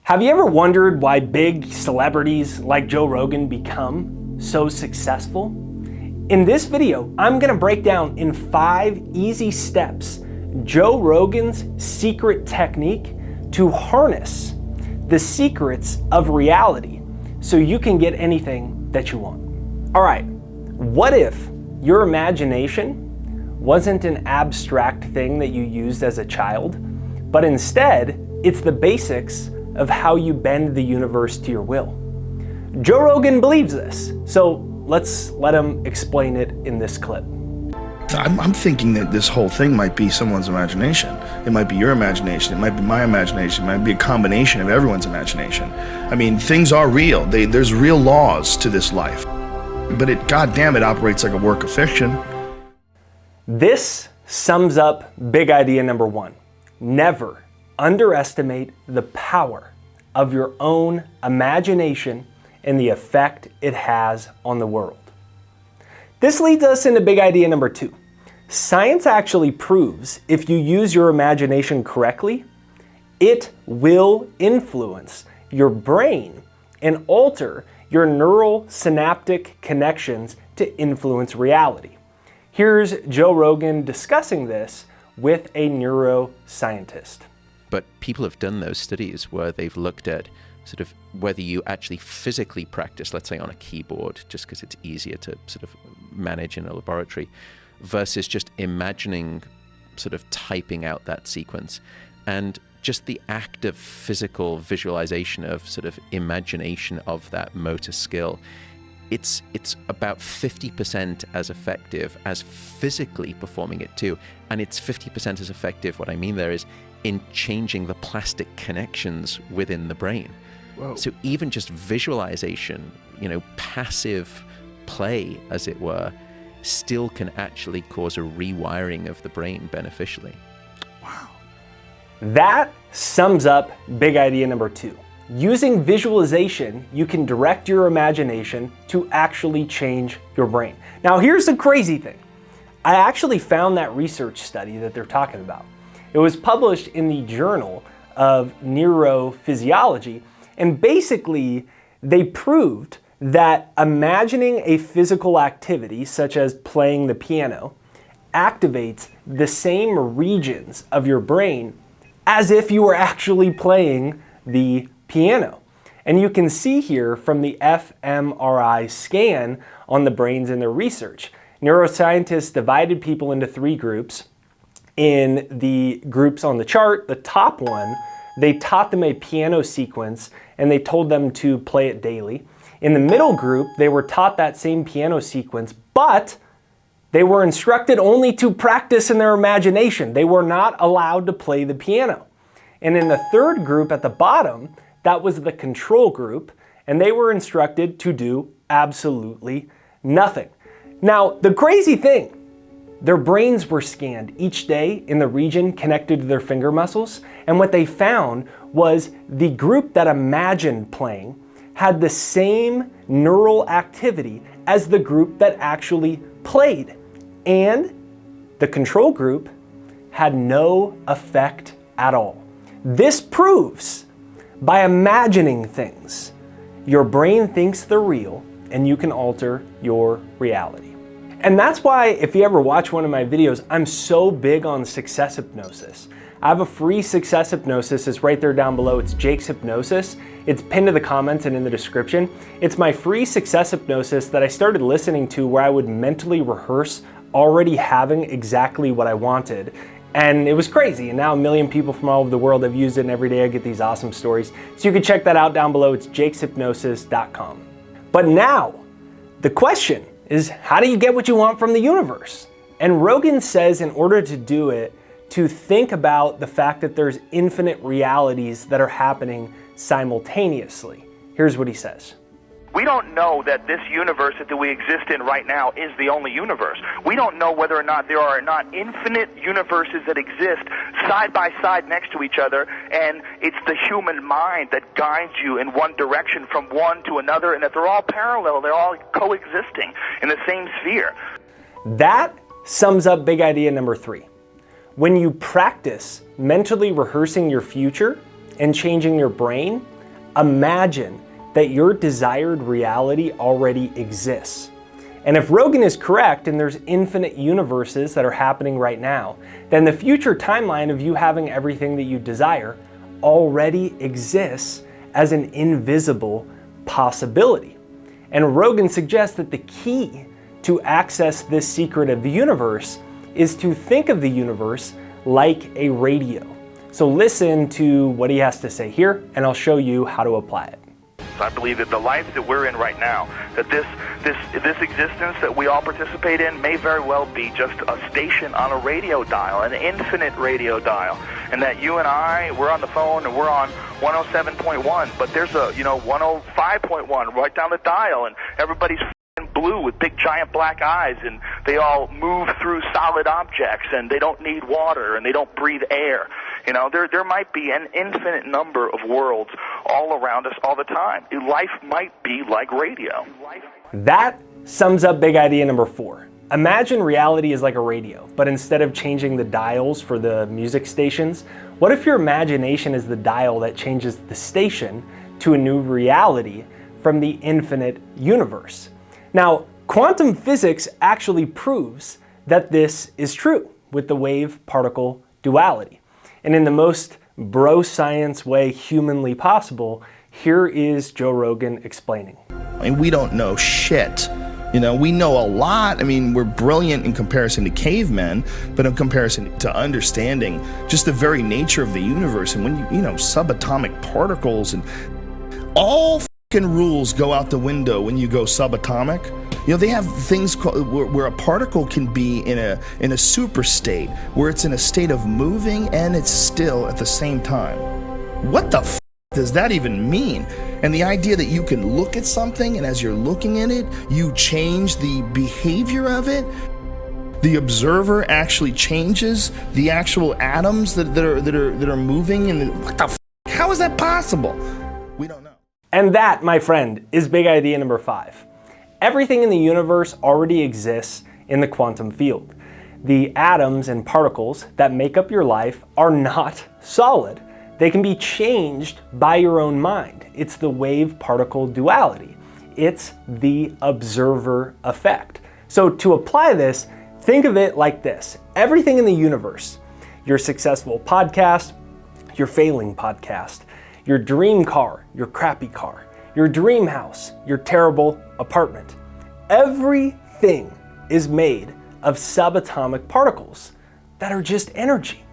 Have you ever wondered why big celebrities like Joe Rogan become so successful? In this video, I'm gonna break down in 5 easy steps Joe Rogan's secret technique to harness the secrets of reality so you can get anything that you want. All right, what if your imagination wasn't an abstract thing that you used as a child, but instead it's the basics of how you bend the universe to your will? Joe Rogan believes this, so let's let him explain it in this clip. I'm thinking that this whole thing might be someone's imagination. It might be your imagination, it might be my imagination, it might be a combination of everyone's imagination. I mean, things are real. There's real laws to this life. But goddamn, it operates like a work of fiction. This sums up big idea number 1. Never underestimate the power of your own imagination and the effect it has on the world. This leads us into big idea number 2. Science actually proves if you use your imagination correctly, it will influence your brain and alter your neural synaptic connections to influence reality. Here's Joe Rogan discussing this with a neuroscientist. But people have done those studies where they've looked at sort of whether you actually physically practice, let's say on a keyboard, just because it's easier to sort of manage in a laboratory, versus just imagining sort of typing out that sequence. And just the act of physical visualization of sort of imagination of that motor skill, it's about 50% as effective as physically performing it too. And it's 50% as effective, what I mean there is, in changing the plastic connections within the brain. Whoa. So even just visualization, passive play, as it were, still can actually cause a rewiring of the brain beneficially. Wow. That sums up big idea number 2. Using visualization, you can direct your imagination to actually change your brain. Now, here's the crazy thing. I actually found that research study that they're talking about. It was published in the Journal of Neurophysiology, and basically they proved that imagining a physical activity, such as playing the piano, activates the same regions of your brain as if you were actually playing the piano. And you can see here from the fMRI scan on the brains in their research. Neuroscientists divided people into 3 groups. In the groups on the chart, the top one, they taught them a piano sequence and they told them to play it daily. In the middle group, they were taught that same piano sequence, but they were instructed only to practice in their imagination. They were not allowed to play the piano. And in the third group at the bottom, that was the control group, and they were instructed to do absolutely nothing. Now, the crazy thing, their brains were scanned each day in the region connected to their finger muscles, and what they found was the group that imagined playing had the same neural activity as the group that actually played, and the control group had no effect at all. This proves by imagining things, your brain thinks they're real and you can alter your reality. And that's why if you ever watch one of my videos, I'm so big on success hypnosis. I have a free success hypnosis. It's right there down below. It's Jake's Hypnosis. It's pinned to the comments and in the description. It's my free success hypnosis that I started listening to where I would mentally rehearse already having exactly what I wanted. And it was crazy. And now 1 million people from all over the world have used it, and every day I get these awesome stories. So you can check that out down below. It's jakeshypnosis.com. But now, the question is, how do you get what you want from the universe? And Rogan says in order to do it, to think about the fact that there's infinite realities that are happening simultaneously. Here's what he says. We don't know that this universe that we exist in right now is the only universe. We don't know whether or not there are not infinite universes that exist side by side next to each other, and it's the human mind that guides you in one direction from one to another, and that they're all parallel, they're all coexisting in the same sphere. That sums up big idea number 3. When you practice mentally rehearsing your future and changing your brain, Imagine that your desired reality already exists. And if Rogan is correct and there's infinite universes that are happening right now, then the future timeline of you having everything that you desire already exists as an invisible possibility. And Rogan suggests that the key to access this secret of the universe is to think of the universe like a radio. So listen to what he has to say here, and I'll show you how to apply it. I believe that the life that we're in right now, that this existence that we all participate in may very well be just a station on a radio dial, an infinite radio dial, and that you and I, we're on the phone and we're on 107.1, but there's a 105.1 right down the dial, and everybody's blue with big giant black eyes, and they all move through solid objects, and they don't need water, and they don't breathe air. There might be an infinite number of worlds all around us all the time. Life might be like radio. That sums up big idea number 4. Imagine reality is like a radio, but instead of changing the dials for the music stations, what if your imagination is the dial that changes the station to a new reality from the infinite universe? Now, quantum physics actually proves that this is true with the wave-particle duality. And in the most bro science way humanly possible, here is Joe Rogan explaining. We don't know shit. We know a lot. We're brilliant in comparison to cavemen, but in comparison to understanding just the very nature of the universe. And when subatomic particles and all fucking rules go out the window when you go subatomic. They have things called, where a particle can be in a super state, where it's in a state of moving and it's still at the same time. What the f does that even mean? And the idea that you can look at something, and as you're looking at it, you change the behavior of it. The observer actually changes the actual atoms that are moving. And what the f? How is that possible? We don't know. And that, my friend, is big idea number 5. Everything in the universe already exists in the quantum field. The atoms and particles that make up your life are not solid. They can be changed by your own mind. It's the wave-particle duality. It's the observer effect. So to apply this, think of it like this. Everything in the universe, your successful podcast, your failing podcast, your dream car, your crappy car, your dream house, your terrible apartment. Everything is made of subatomic particles that are just energy.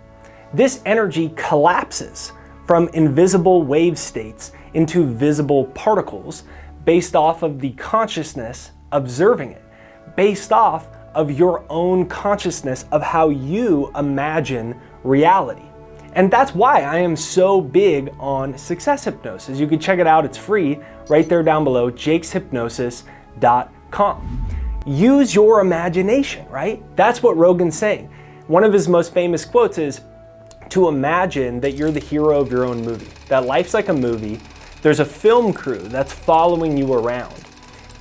This energy collapses from invisible wave states into visible particles based off of the consciousness observing it, based off of your own consciousness of how you imagine reality. And that's why I am so big on success hypnosis. You can check it out, it's free, right there down below, jakeshypnosis.com. Use your imagination, right? That's what Rogan's saying. One of his most famous quotes is to imagine that you're the hero of your own movie, that life's like a movie. There's a film crew that's following you around.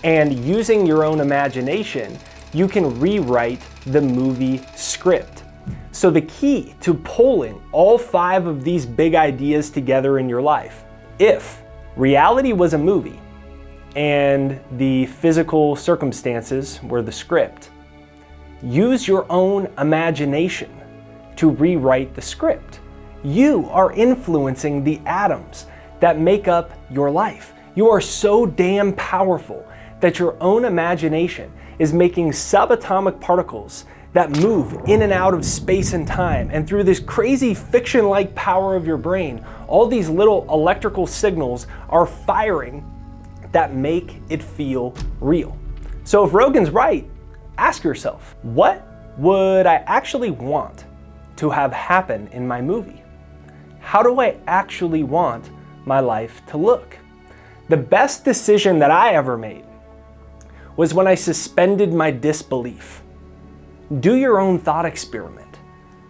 And using your own imagination, you can rewrite the movie script. So the key to pulling all 5 of these big ideas together in your life, if reality was a movie and the physical circumstances were the script, use your own imagination to rewrite the script. You are influencing the atoms that make up your life. You are so damn powerful that your own imagination is making subatomic particles that move in and out of space and time. And through this crazy fiction-like power of your brain, all these little electrical signals are firing that make it feel real. So if Rogan's right, ask yourself, what would I actually want to have happen in my movie? How do I actually want my life to look? The best decision that I ever made was when I suspended my disbelief. Do your own thought experiment.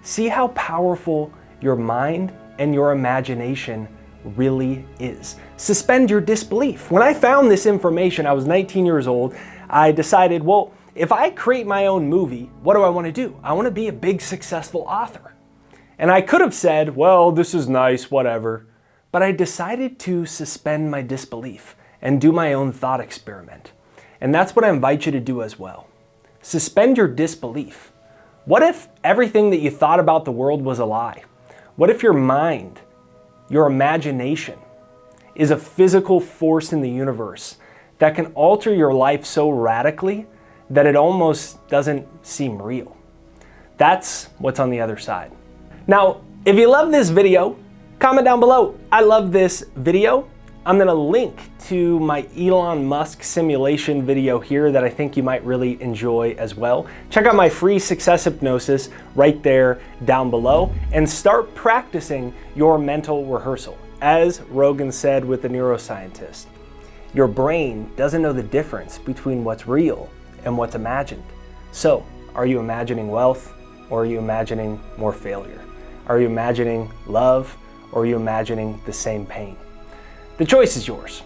See how powerful your mind and your imagination really is. Suspend your disbelief. When I found this information, I was 19 years old. I decided, well, if I create my own movie, what do I want to do? I want to be a big successful author. And I could have said, well, this is nice, whatever. but I decided to suspend my disbelief and do my own thought experiment. And that's what I invite you to do as well. Suspend your disbelief. What if everything that you thought about the world was a lie? What if your mind, your imagination, is a physical force in the universe that can alter your life so radically that it almost doesn't seem real? That's what's on the other side. Now, if you love this video, comment down below, I love this video. I'm gonna link to my Elon Musk simulation video here that I think you might really enjoy as well. Check out my free success hypnosis right there down below and start practicing your mental rehearsal. As Rogan said with the neuroscientist, your brain doesn't know the difference between what's real and what's imagined. So, are you imagining wealth or are you imagining more failure? Are you imagining love or are you imagining the same pain? The choice is yours.